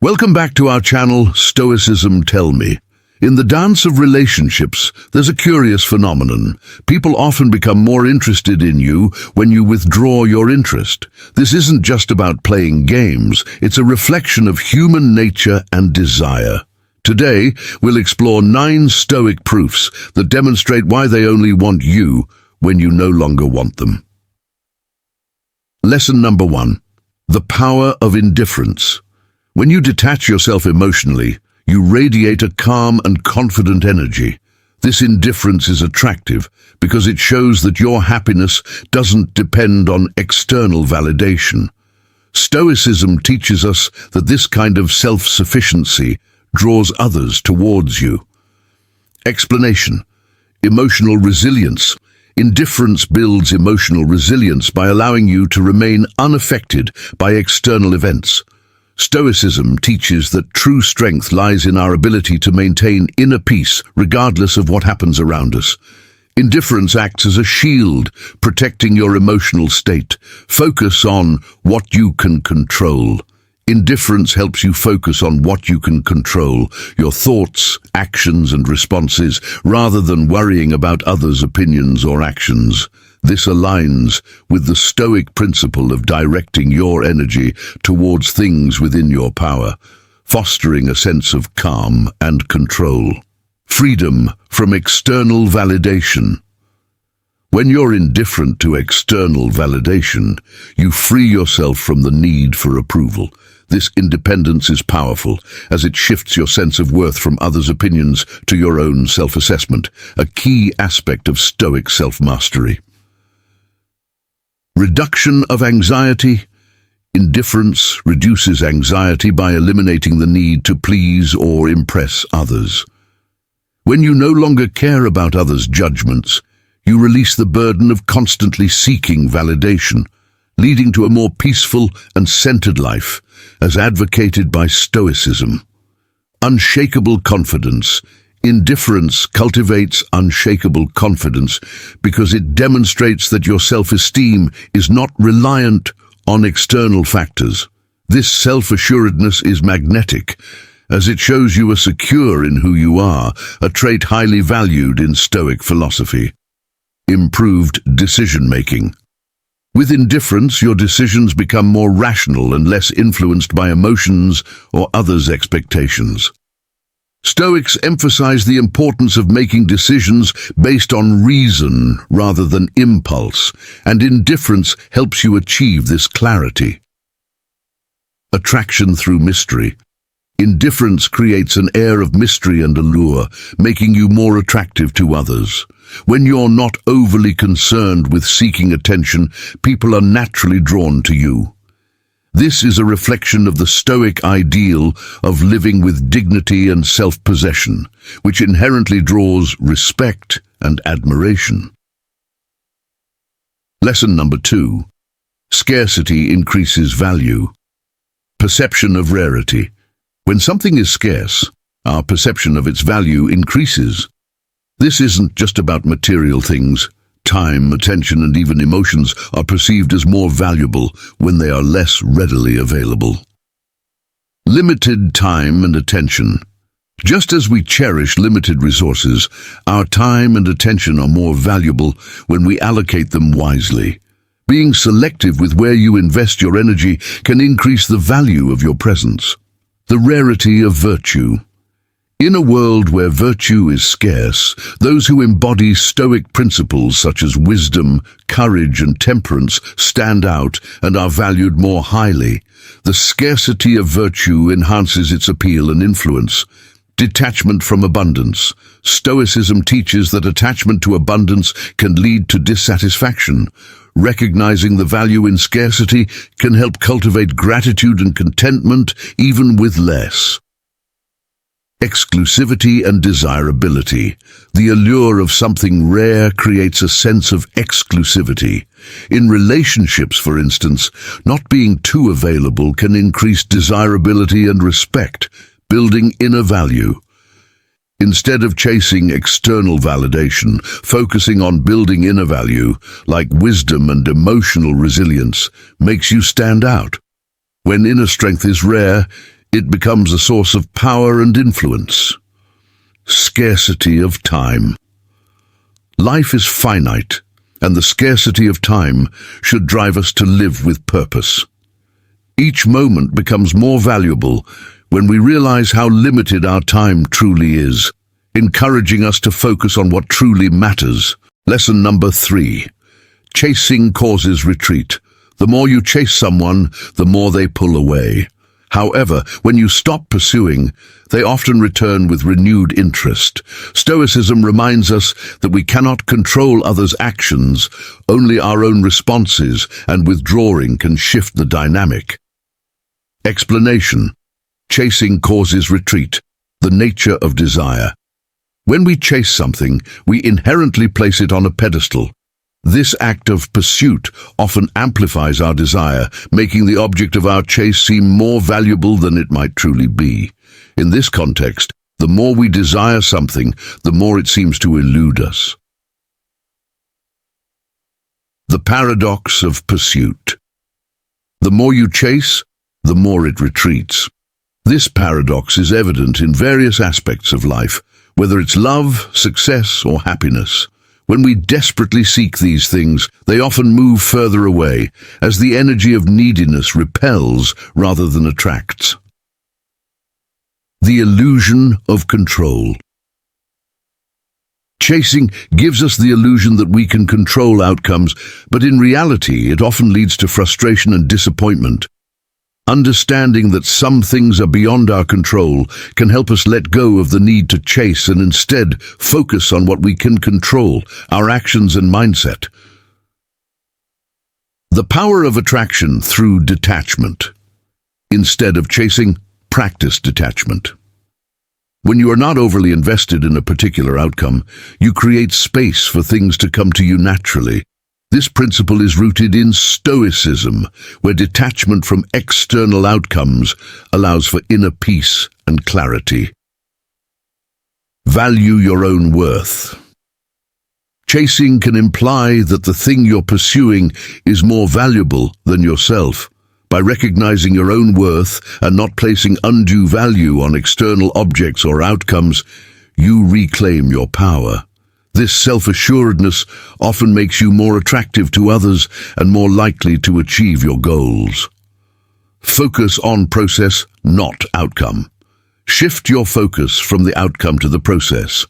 Welcome back to our channel, Stoicism Tell Me. In the dance of relationships, there's a curious phenomenon. People often become more interested in you when you withdraw your interest. This isn't just about playing games, it's a reflection of human nature and desire. Today, we'll explore 9 Stoic proofs that demonstrate why they only want you when you no longer want them. Lesson number 1. The power of indifference. When you detach yourself emotionally, you radiate a calm and confident energy. This indifference is attractive because it shows that your happiness doesn't depend on external validation. Stoicism teaches us that this kind of self-sufficiency draws others towards you. Explanation. Emotional resilience. Indifference builds emotional resilience by allowing you to remain unaffected by external events. Stoicism teaches that true strength lies in our ability to maintain inner peace regardless of what happens around us. Indifference acts as a shield, protecting your emotional state. Focus on what you can control. Indifference helps you focus on what you can control, your thoughts, actions and responses, rather than worrying about others' opinions or actions. This aligns with the Stoic principle of directing your energy towards things within your power, fostering a sense of calm and control. Freedom from external validation. When you're indifferent to external validation, you free yourself from the need for approval. This independence is powerful, as it shifts your sense of worth from others' opinions to your own self-assessment, a key aspect of Stoic self-mastery. Reduction of anxiety. Indifference reduces anxiety by eliminating the need to please or impress others. When you no longer care about others' judgments, you release the burden of constantly seeking validation, leading to a more peaceful and centered life, as advocated by Stoicism. Unshakable confidence. Indifference cultivates unshakable confidence because it demonstrates that your self-esteem is not reliant on external factors. This self-assuredness is magnetic, as it shows you are secure in who you are, a trait highly valued in Stoic philosophy. Improved decision-making. With indifference, your decisions become more rational and less influenced by emotions or others' expectations. Stoics emphasize the importance of making decisions based on reason rather than impulse, and indifference helps you achieve this clarity. Attraction through mystery. Indifference creates an air of mystery and allure, making you more attractive to others. When you're not overly concerned with seeking attention, people are naturally drawn to you. This is a reflection of the Stoic ideal of living with dignity and self-possession, which inherently draws respect and admiration. Lesson number 2. Scarcity increases value. Perception of rarity. When something is scarce, our perception of its value increases. This isn't just about material things. Time, attention, and even emotions are perceived as more valuable when they are less readily available. Limited time and attention. Just as we cherish limited resources, our time and attention are more valuable when we allocate them wisely. Being selective with where you invest your energy can increase the value of your presence. The rarity of virtue. In a world where virtue is scarce, those who embody Stoic principles such as wisdom, courage, and temperance stand out and are valued more highly. The scarcity of virtue enhances its appeal and influence. Detachment from abundance. Stoicism teaches that attachment to abundance can lead to dissatisfaction. Recognizing the value in scarcity can help cultivate gratitude and contentment even with less. Exclusivity and desirability. The allure of something rare creates a sense of exclusivity. In relationships, for instance, not being too available can increase desirability and respect, building inner value. Instead of chasing external validation, focusing on building inner value, like wisdom and emotional resilience, makes you stand out. When inner strength is rare, it becomes a source of power and influence. Scarcity of time. Life is finite, and the scarcity of time should drive us to live with purpose. Each moment becomes more valuable when we realize how limited our time truly is, encouraging us to focus on what truly matters. Lesson number 3. Chasing causes retreat. The more you chase someone, the more they pull away. However, when you stop pursuing, they often return with renewed interest. Stoicism reminds us that we cannot control others' actions, only our own responses, and withdrawing can shift the dynamic. Explanation. Chasing causes retreat, the nature of desire. When we chase something, we inherently place it on a pedestal. This act of pursuit often amplifies our desire, making the object of our chase seem more valuable than it might truly be. In this context, the more we desire something, the more it seems to elude us. The paradox of pursuit. The more you chase, the more it retreats. This paradox is evident in various aspects of life, whether it's love, success, or happiness. When we desperately seek these things, they often move further away, as the energy of neediness repels rather than attracts. The illusion of control. Chasing gives us the illusion that we can control outcomes, but in reality it often leads to frustration and disappointment. Understanding that some things are beyond our control can help us let go of the need to chase and instead focus on what we can control, our actions and mindset. The power of attraction through detachment. Instead of chasing, practice detachment. When you are not overly invested in a particular outcome, you create space for things to come to you naturally. This principle is rooted in Stoicism, where detachment from external outcomes allows for inner peace and clarity. Value your own worth. Chasing can imply that the thing you're pursuing is more valuable than yourself. By recognizing your own worth and not placing undue value on external objects or outcomes, you reclaim your power. This self-assuredness often makes you more attractive to others and more likely to achieve your goals. Focus on process, not outcome. Shift your focus from the outcome to the process.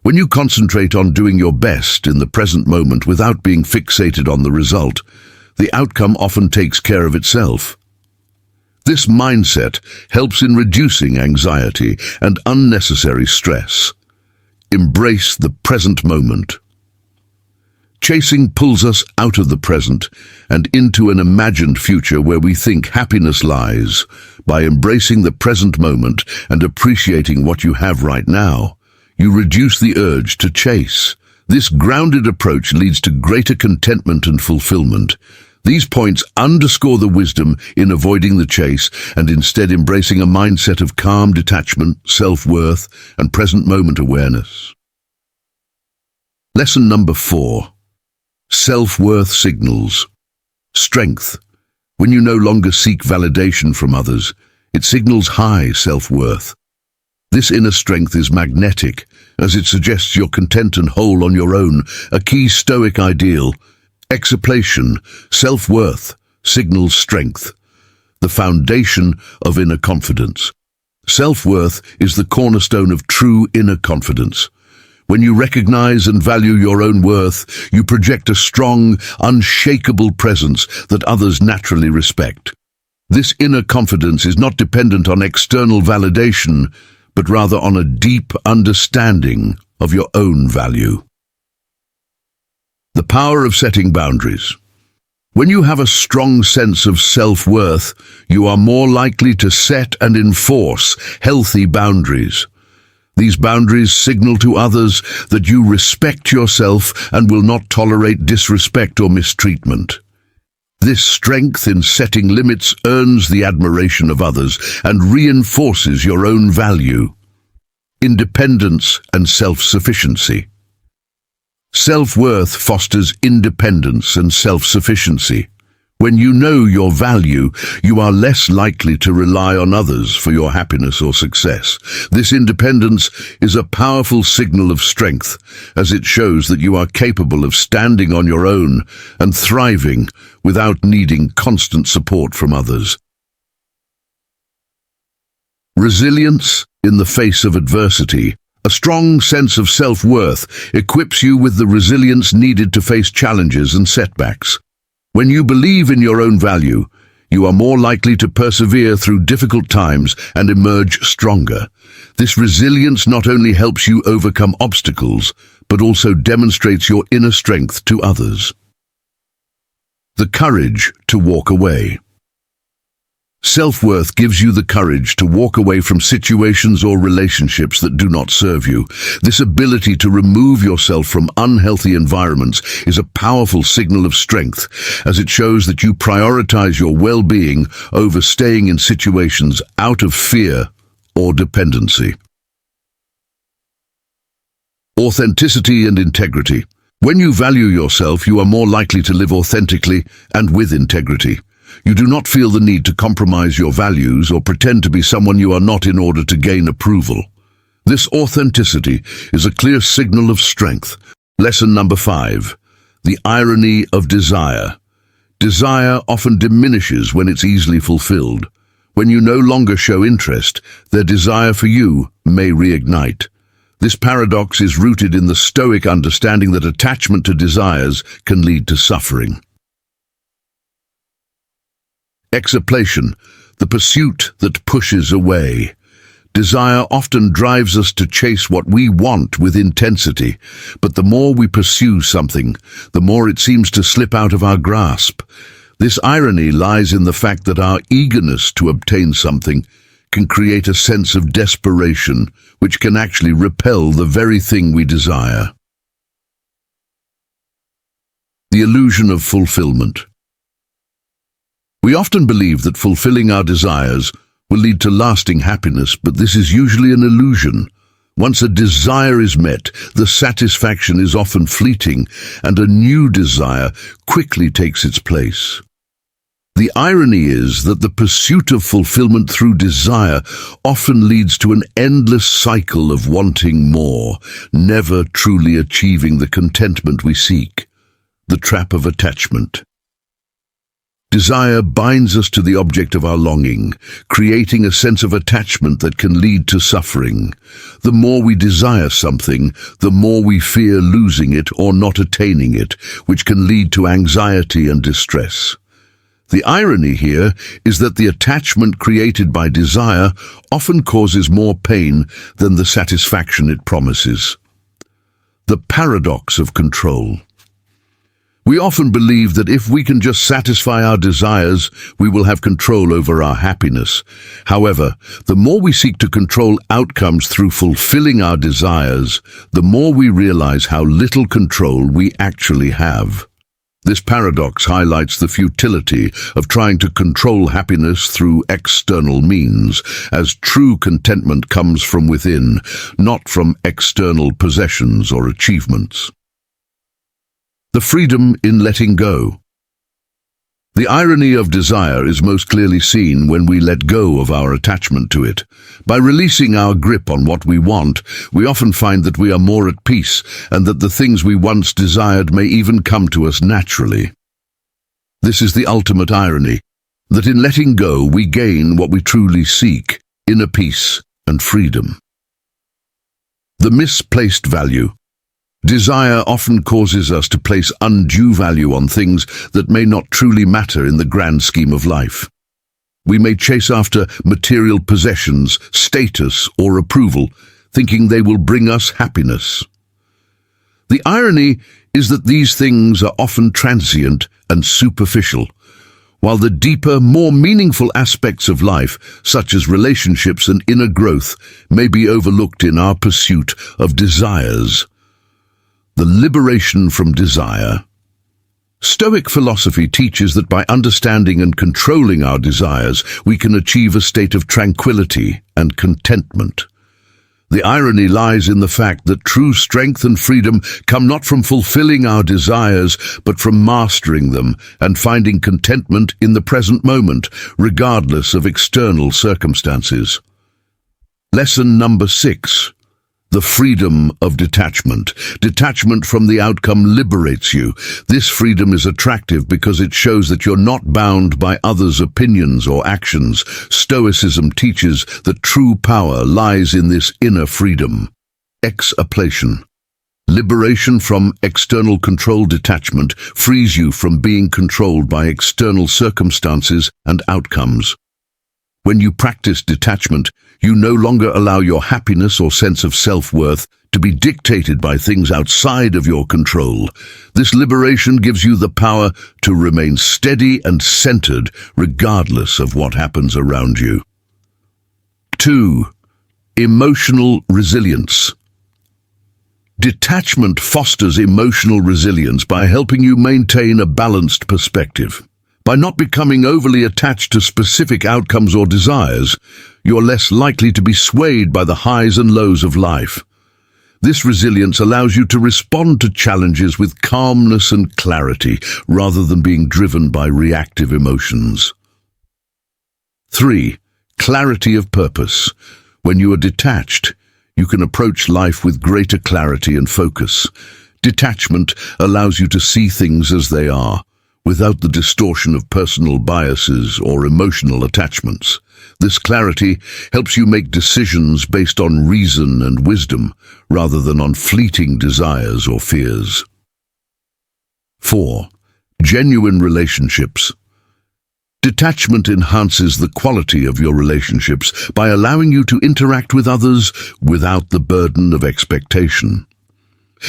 When you concentrate on doing your best in the present moment without being fixated on the result, the outcome often takes care of itself. This mindset helps in reducing anxiety and unnecessary stress. Embrace the present moment. Chasing pulls us out of the present and into an imagined future where we think happiness lies. By embracing the present moment and appreciating what you have right now, you reduce the urge to chase. This grounded approach leads to greater contentment and fulfillment. These points underscore the wisdom in avoiding the chase and instead embracing a mindset of calm detachment, self-worth, and present moment awareness. Lesson number 4. Self-worth signals. Strength. When you no longer seek validation from others, it signals high self-worth. This inner strength is magnetic, as it suggests you're content and whole on your own, a key Stoic ideal. Exaltation, self-worth, signals strength, the foundation of inner confidence. Self-worth is the cornerstone of true inner confidence. When you recognize and value your own worth, you project a strong, unshakable presence that others naturally respect. This inner confidence is not dependent on external validation, but rather on a deep understanding of your own value. The power of setting boundaries. When you have a strong sense of self-worth, you are more likely to set and enforce healthy boundaries. These boundaries signal to others that you respect yourself and will not tolerate disrespect or mistreatment. This strength in setting limits earns the admiration of others and reinforces your own value. Independence and self-sufficiency. Self-worth fosters independence and self-sufficiency. When you know your value, you are less likely to rely on others for your happiness or success. This independence is a powerful signal of strength, as it shows that you are capable of standing on your own and thriving without needing constant support from others. Resilience in the face of adversity. A strong sense of self-worth equips you with the resilience needed to face challenges and setbacks. When you believe in your own value, you are more likely to persevere through difficult times and emerge stronger. This resilience not only helps you overcome obstacles, but also demonstrates your inner strength to others. The courage to walk away. Self-worth gives you the courage to walk away from situations or relationships that do not serve you. This ability to remove yourself from unhealthy environments is a powerful signal of strength, as it shows that you prioritize your well-being over staying in situations out of fear or dependency. Authenticity and integrity. When you value yourself, you are more likely to live authentically and with integrity. You do not feel the need to compromise your values or pretend to be someone you are not in order to gain approval. This authenticity is a clear signal of strength. Lesson number 5. The irony of desire. Desire often diminishes when it's easily fulfilled. When you no longer show interest, their desire for you may reignite. This paradox is rooted in the Stoic understanding that attachment to desires can lead to suffering. Exaltation, the pursuit that pushes away. Desire often drives us to chase what we want with intensity, but the more we pursue something, the more it seems to slip out of our grasp. This irony lies in the fact that our eagerness to obtain something can create a sense of desperation, which can actually repel the very thing we desire. The illusion of fulfillment. We often believe that fulfilling our desires will lead to lasting happiness, but this is usually an illusion. Once a desire is met, the satisfaction is often fleeting, and a new desire quickly takes its place. The irony is that the pursuit of fulfillment through desire often leads to an endless cycle of wanting more, never truly achieving the contentment we seek. The trap of attachment. Desire binds us to the object of our longing, creating a sense of attachment that can lead to suffering. The more we desire something, the more we fear losing it or not attaining it, which can lead to anxiety and distress. The irony here is that the attachment created by desire often causes more pain than the satisfaction it promises. The paradox of control. We often believe that if we can just satisfy our desires, we will have control over our happiness. However, the more we seek to control outcomes through fulfilling our desires, the more we realize how little control we actually have. This paradox highlights the futility of trying to control happiness through external means, as true contentment comes from within, not from external possessions or achievements. The freedom in letting go. The irony of desire is most clearly seen when we let go of our attachment to it. By releasing our grip on what we want, we often find that we are more at peace and that the things we once desired may even come to us naturally. This is the ultimate irony, that in letting go we gain what we truly seek, inner peace and freedom. The misplaced value. Desire often causes us to place undue value on things that may not truly matter in the grand scheme of life. We may chase after material possessions, status, or approval, thinking they will bring us happiness. The irony is that these things are often transient and superficial, while the deeper, more meaningful aspects of life, such as relationships and inner growth, may be overlooked in our pursuit of desires. The liberation from desire. Stoic philosophy teaches that by understanding and controlling our desires, we can achieve a state of tranquility and contentment. The irony lies in the fact that true strength and freedom come not from fulfilling our desires, but from mastering them and finding contentment in the present moment, regardless of external circumstances. Lesson number 6. The freedom of detachment. Detachment from the outcome liberates you. This freedom is attractive because it shows that you're not bound by others' opinions or actions. Stoicism teaches that true power lies in this inner freedom. Exaptation. Liberation from external control. Detachment frees you from being controlled by external circumstances and outcomes. When you practice detachment, you no longer allow your happiness or sense of self-worth to be dictated by things outside of your control. This liberation gives you the power to remain steady and centered regardless of what happens around you. 2. Emotional resilience. Detachment fosters emotional resilience by helping you maintain a balanced perspective. By not becoming overly attached to specific outcomes or desires, you're less likely to be swayed by the highs and lows of life. This resilience allows you to respond to challenges with calmness and clarity, rather than being driven by reactive emotions. 3. Clarity of purpose. When you are detached, you can approach life with greater clarity and focus. Detachment allows you to see things as they are, without the distortion of personal biases or emotional attachments. This clarity helps you make decisions based on reason and wisdom, rather than on fleeting desires or fears. 4. Genuine relationships. Detachment enhances the quality of your relationships by allowing you to interact with others without the burden of expectation.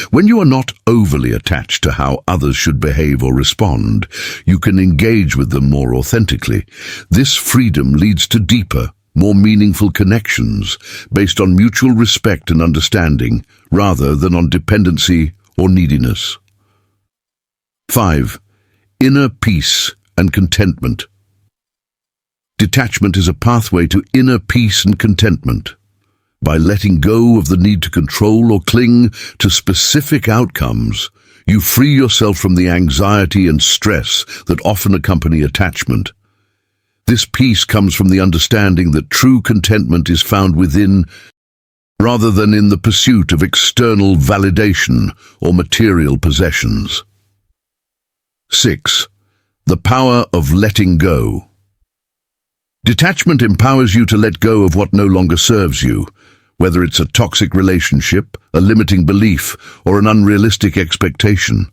When you are not overly attached to how others should behave or respond, you can engage with them more authentically. This freedom leads to deeper, more meaningful connections based on mutual respect and understanding, rather than on dependency or neediness. 5. Inner peace and contentment. Detachment is a pathway to inner peace and contentment. By letting go of the need to control or cling to specific outcomes, you free yourself from the anxiety and stress that often accompany attachment. This peace comes from the understanding that true contentment is found within, rather than in the pursuit of external validation or material possessions. 6. The power of letting go. Detachment empowers you to let go of what no longer serves you, whether it's a toxic relationship, a limiting belief, or an unrealistic expectation.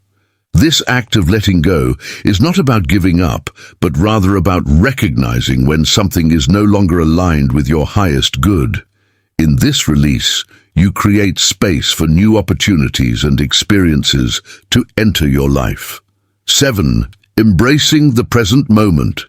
This act of letting go is not about giving up, but rather about recognizing when something is no longer aligned with your highest good. In this release, you create space for new opportunities and experiences to enter your life. 7. Embracing the present moment.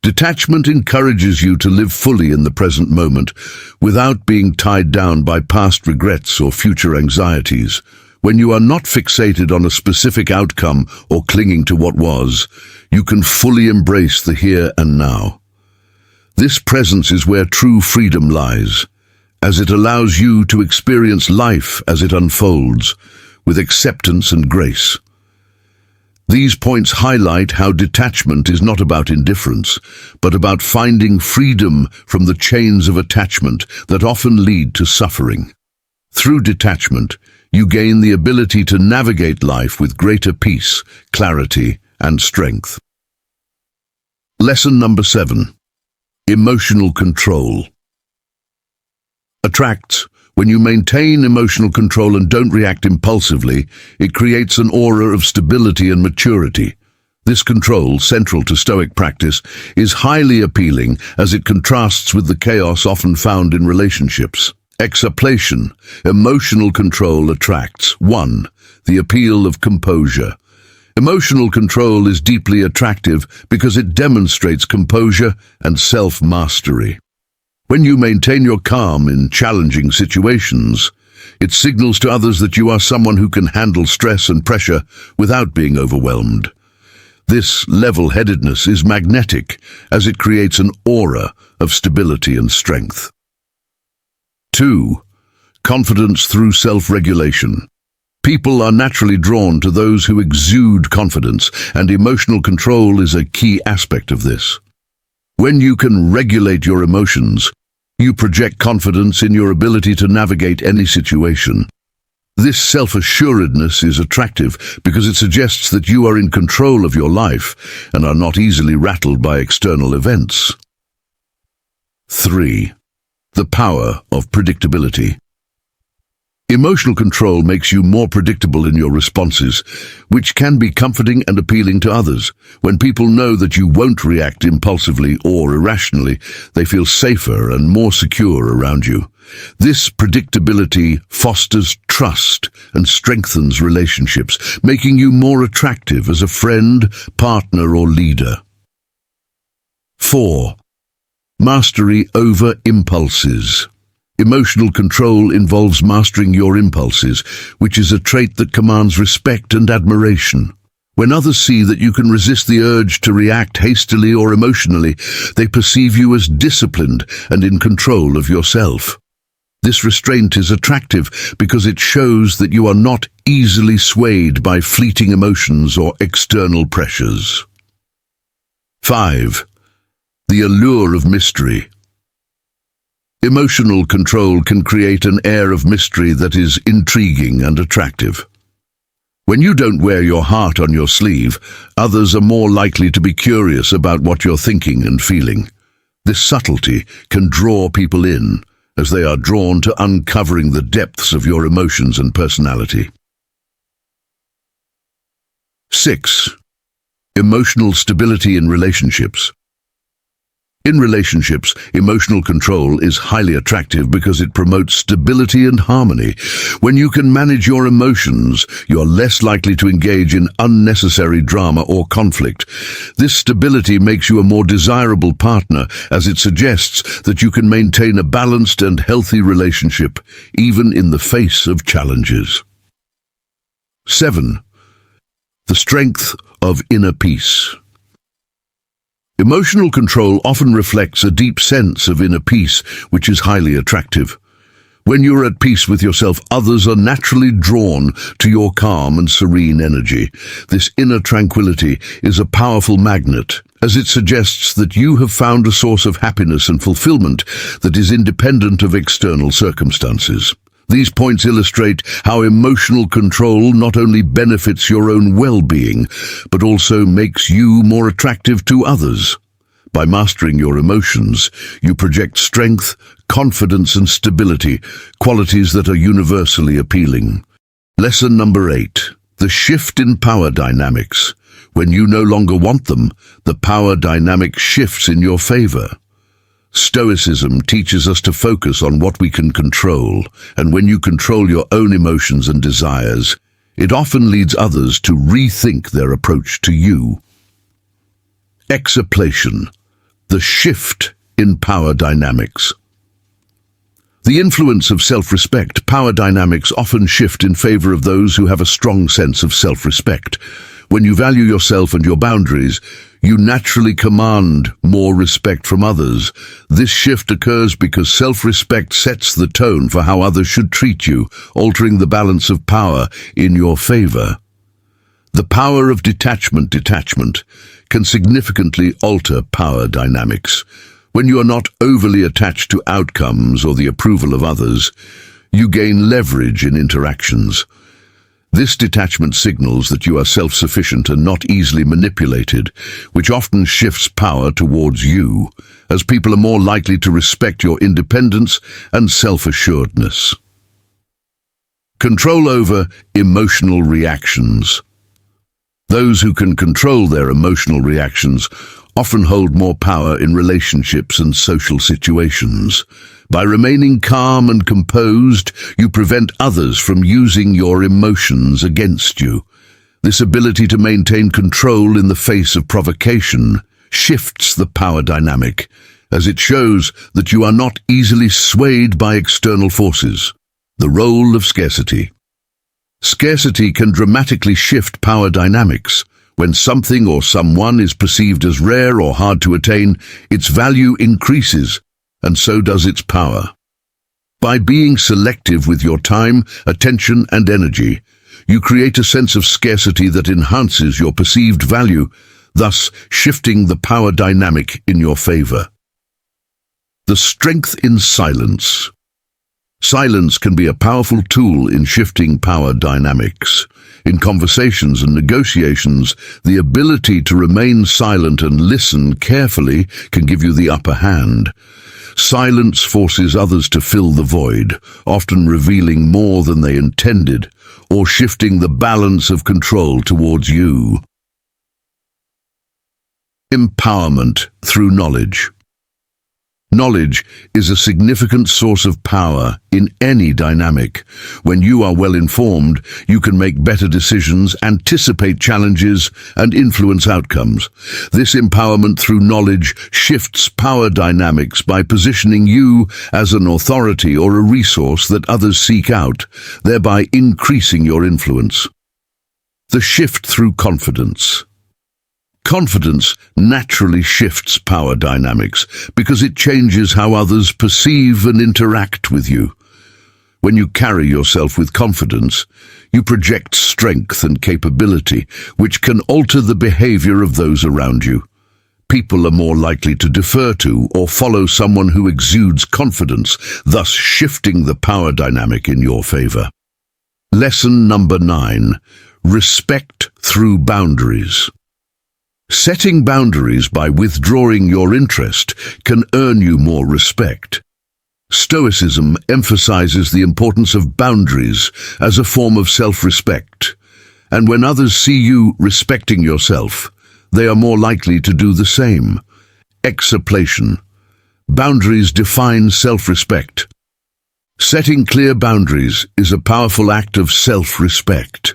Detachment encourages you to live fully in the present moment, without being tied down by past regrets or future anxieties. When you are not fixated on a specific outcome or clinging to what was, you can fully embrace the here and now. This presence is where true freedom lies, as it allows you to experience life as it unfolds, with acceptance and grace. These points highlight how detachment is not about indifference, but about finding freedom from the chains of attachment that often lead to suffering. Through detachment, you gain the ability to navigate life with greater peace, clarity, and strength. Lesson number 7. Emotional control. Attracts. When you maintain emotional control and don't react impulsively, it creates an aura of stability and maturity. This control, central to Stoic practice, is highly appealing as it contrasts with the chaos often found in relationships. Exaptation. Emotional control attracts. 1. The appeal of composure. Emotional control is deeply attractive because it demonstrates composure and self-mastery. When you maintain your calm in challenging situations, it signals to others that you are someone who can handle stress and pressure without being overwhelmed. This level-headedness is magnetic, as it creates an aura of stability and strength. 2. Confidence through self-regulation. People are naturally drawn to those who exude confidence, and emotional control is a key aspect of this. When you can regulate your emotions, you project confidence in your ability to navigate any situation. This self-assuredness is attractive because it suggests that you are in control of your life and are not easily rattled by external events. 3. The power of predictability. Emotional control makes you more predictable in your responses, which can be comforting and appealing to others. When people know that you won't react impulsively or irrationally, they feel safer and more secure around you. This predictability fosters trust and strengthens relationships, making you more attractive as a friend, partner, or leader. 4. Mastery over impulses. Emotional control involves mastering your impulses, which is a trait that commands respect and admiration. When others see that you can resist the urge to react hastily or emotionally, they perceive you as disciplined and in control of yourself. This restraint is attractive because it shows that you are not easily swayed by fleeting emotions or external pressures. 5. The allure of mystery. Emotional control can create an air of mystery that is intriguing and attractive. When you don't wear your heart on your sleeve, others are more likely to be curious about what you're thinking and feeling. This subtlety can draw people in, as they are drawn to uncovering the depths of your emotions and personality. 6. Emotional stability in relationships. In relationships, emotional control is highly attractive because it promotes stability and harmony. When you can manage your emotions, you're less likely to engage in unnecessary drama or conflict. This stability makes you a more desirable partner, as it suggests that you can maintain a balanced and healthy relationship, even in the face of challenges. 7. The strength of inner peace. Emotional control often reflects a deep sense of inner peace, which is highly attractive. When you're at peace with yourself, others are naturally drawn to your calm and serene energy. This inner tranquility is a powerful magnet, as it suggests that you have found a source of happiness and fulfillment that is independent of external circumstances. These points illustrate how emotional control not only benefits your own well-being, but also makes you more attractive to others. By mastering your emotions, you project strength, confidence, and stability, qualities that are universally appealing. Lesson number 8. The shift in power dynamics. When you no longer want them, the power dynamic shifts in your favor. Stoicism teaches us to focus on what we can control, and when you control your own emotions and desires, it often leads others to rethink their approach to you. Exaplation, the shift in power dynamics. The influence of self-respect. Power dynamics often shift in favor of those who have a strong sense of self-respect. When you value yourself and your boundaries, you naturally command more respect from others. This shift occurs because self-respect sets the tone for how others should treat you, altering the balance of power in your favor. The power of detachment can significantly alter power dynamics. When you are not overly attached to outcomes or the approval of others, you gain leverage in interactions. This detachment signals that you are self-sufficient and not easily manipulated, which often shifts power towards you, as people are more likely to respect your independence and self-assuredness. Control over emotional reactions. Those who can control their emotional reactions often hold more power in relationships and social situations. By remaining calm and composed, you prevent others from using your emotions against you. This ability to maintain control in the face of provocation shifts the power dynamic, as it shows that you are not easily swayed by external forces. The role of scarcity. Scarcity can dramatically shift power dynamics. When something or someone is perceived as rare or hard to attain, its value increases, and so does its power. By being selective with your time, attention, and energy, you create a sense of scarcity that enhances your perceived value, thus shifting the power dynamic in your favor. The strength in silence. Silence can be a powerful tool in shifting power dynamics. In conversations and negotiations, the ability to remain silent and listen carefully can give you the upper hand. Silence forces others to fill the void, often revealing more than they intended, or shifting the balance of control towards you. Empowerment through knowledge. Knowledge is a significant source of power in any dynamic. When you are well informed, you can make better decisions, anticipate challenges, and influence outcomes. This empowerment through knowledge shifts power dynamics by positioning you as an authority or a resource that others seek out, thereby increasing your influence. The shift through confidence. Confidence naturally shifts power dynamics because it changes how others perceive and interact with you. When you carry yourself with confidence, you project strength and capability, which can alter the behavior of those around you. People are more likely to defer to or follow someone who exudes confidence, thus shifting the power dynamic in your favor. Lesson number 9. Respect through boundaries. Setting boundaries by withdrawing your interest can earn you more respect. Stoicism emphasizes the importance of boundaries as a form of self-respect, and when others see you respecting yourself, they are more likely to do the same. Exaplation. Boundaries define self-respect. Setting clear boundaries is a powerful act of self-respect.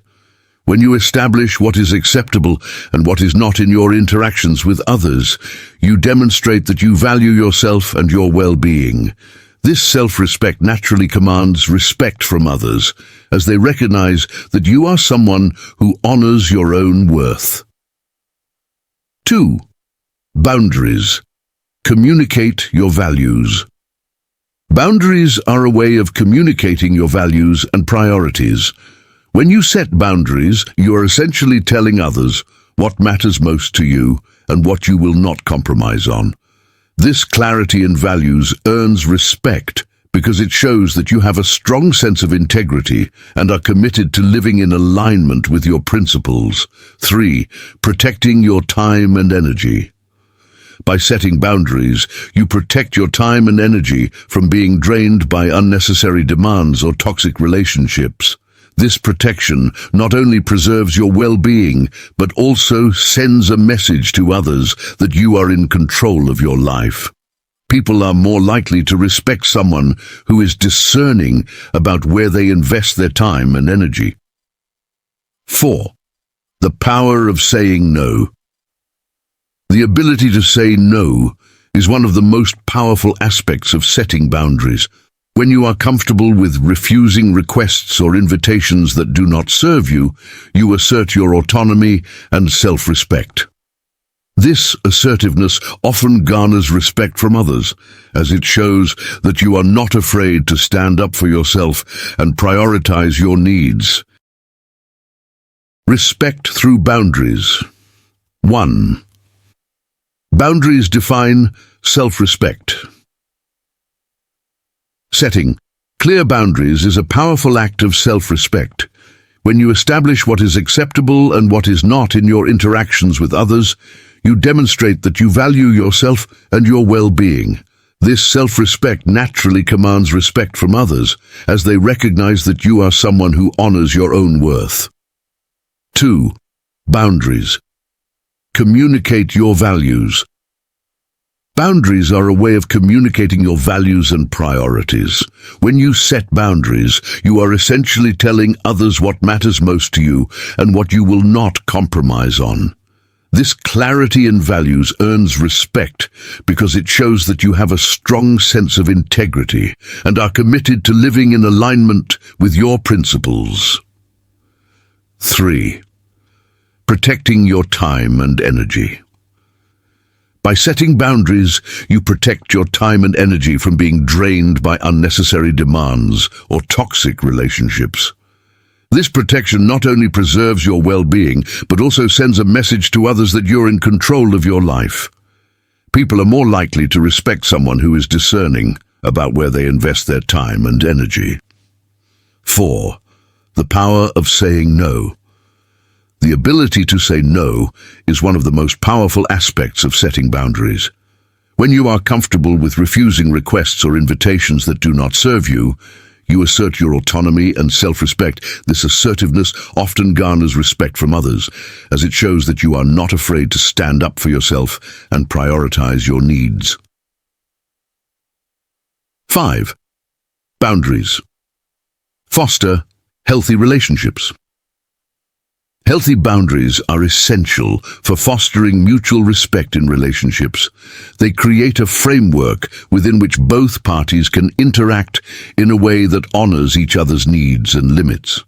When you establish what is acceptable and what is not in your interactions with others, you demonstrate that you value yourself and your well-being. This self-respect naturally commands respect from others, as they recognize that you are someone who honors your own worth. 2. Boundaries. Communicate your values. Boundaries are a way of communicating your values and priorities. When you set boundaries, you are essentially telling others what matters most to you and what you will not compromise on. This clarity in values earns respect because it shows that you have a strong sense of integrity and are committed to living in alignment with your principles. 3. Protecting your time and energy. By setting boundaries, you protect your time and energy from being drained by unnecessary demands or toxic relationships. This protection not only preserves your well-being, but also sends a message to others that you are in control of your life. People are more likely to respect someone who is discerning about where they invest their time and energy. 4. The power of saying no. The ability to say no is one of the most powerful aspects of setting boundaries. When you are comfortable with refusing requests or invitations that do not serve you, you assert your autonomy and self-respect. This assertiveness often garners respect from others, as it shows that you are not afraid to stand up for yourself and prioritize your needs. Respect through boundaries. 1. Boundaries define self-respect. Setting clear boundaries is a powerful act of self-respect. When you establish what is acceptable and what is not in your interactions with others, you demonstrate that you value yourself and your well-being. This self-respect naturally commands respect from others, as they recognize that you are someone who honors your own worth. 2. Boundaries. Communicate your values. Boundaries are a way of communicating your values and priorities. When you set boundaries, you are essentially telling others what matters most to you and what you will not compromise on. This clarity in values earns respect because it shows that you have a strong sense of integrity and are committed to living in alignment with your principles. 3. Protecting your time and energy. By setting boundaries, you protect your time and energy from being drained by unnecessary demands or toxic relationships. This protection not only preserves your well-being, but also sends a message to others that you're in control of your life. People are more likely to respect someone who is discerning about where they invest their time and energy. 4. The power of saying no. The ability to say no is one of the most powerful aspects of setting boundaries. When you are comfortable with refusing requests or invitations that do not serve you, you assert your autonomy and self-respect. This assertiveness often garners respect from others, as it shows that you are not afraid to stand up for yourself and prioritize your needs. 5. Boundaries. Foster healthy relationships. Healthy boundaries are essential for fostering mutual respect in relationships. They create a framework within which both parties can interact in a way that honors each other's needs and limits.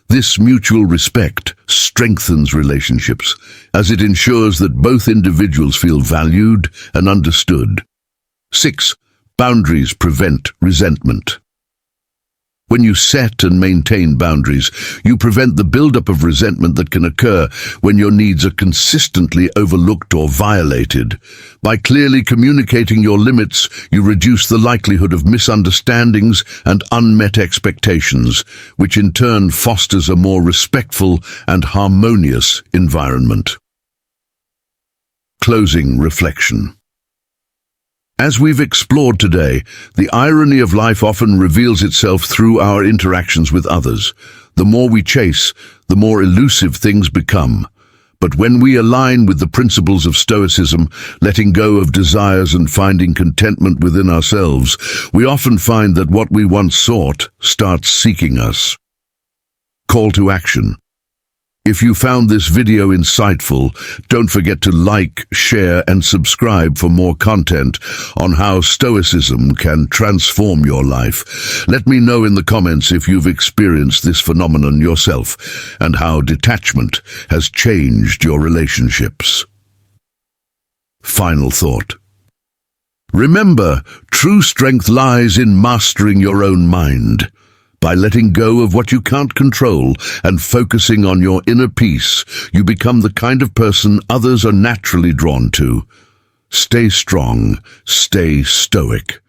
This mutual respect strengthens relationships, as it ensures that both individuals feel valued and understood. 6. Boundaries prevent resentment. When you set and maintain boundaries, you prevent the buildup of resentment that can occur when your needs are consistently overlooked or violated. By clearly communicating your limits, you reduce the likelihood of misunderstandings and unmet expectations, which in turn fosters a more respectful and harmonious environment. Closing reflection. As we've explored today, the irony of life often reveals itself through our interactions with others. The more we chase, the more elusive things become. But when we align with the principles of Stoicism, letting go of desires and finding contentment within ourselves, we often find that what we once sought starts seeking us. Call to action. If you found this video insightful, don't forget to like, share, and subscribe for more content on how Stoicism can transform your life. Let me know in the comments if you've experienced this phenomenon yourself and how detachment has changed your relationships. Final thought. Remember, true strength lies in mastering your own mind. By letting go of what you can't control and focusing on your inner peace, you become the kind of person others are naturally drawn to. Stay strong, stay stoic,